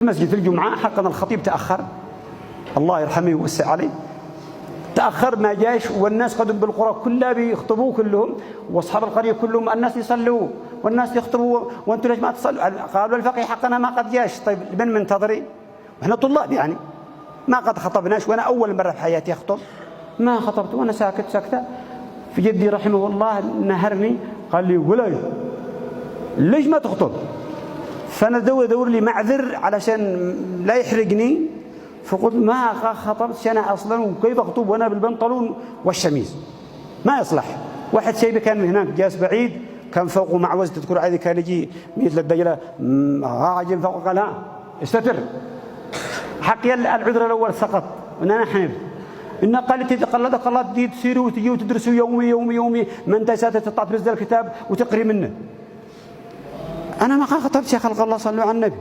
مسجد الجمعة حقنا الخطيب تأخر، الله يرحمه ويوسع عليه، تأخر ما جاش، والناس قدم بالقرى كلها بيخطبوا كلهم، واصحاب القرية كلهم الناس يصلوا والناس يخطبوا، وانتم ليش ما تصلوا؟ قالوا الفقيه حقنا ما قد جاش. طيب من منتظرين؟ واحنا طلاب يعني ما قد خطبناش، وانا اول مرة في حياتي اخطب ما خطبت وانا ساكت ساكتة. في جدي رحمه الله نهرني قال لي ولي ليش ما تخطب؟ فانا دور لي معذر علشان لا يحرقني، فقلت ما خطبت انا اصلا، وكيف اخطب وانا بالبنطلون والشميز؟ ما يصلح. واحد شيبه كان من هناك جالس بعيد، كان فوقه معوز، تذكر هذه كان يجي مثل الدجله راجل فوقه، قال ها استتر حقي العذر الاول سقط وانا حنف. إن قالت تقلدك الله تجي تسيروا وتجي وتدرسوا يومي ما انت تطلع تنزل الكتاب وتقري منه. أنا ما خطبت يا خلق الله، صلوا على النبي.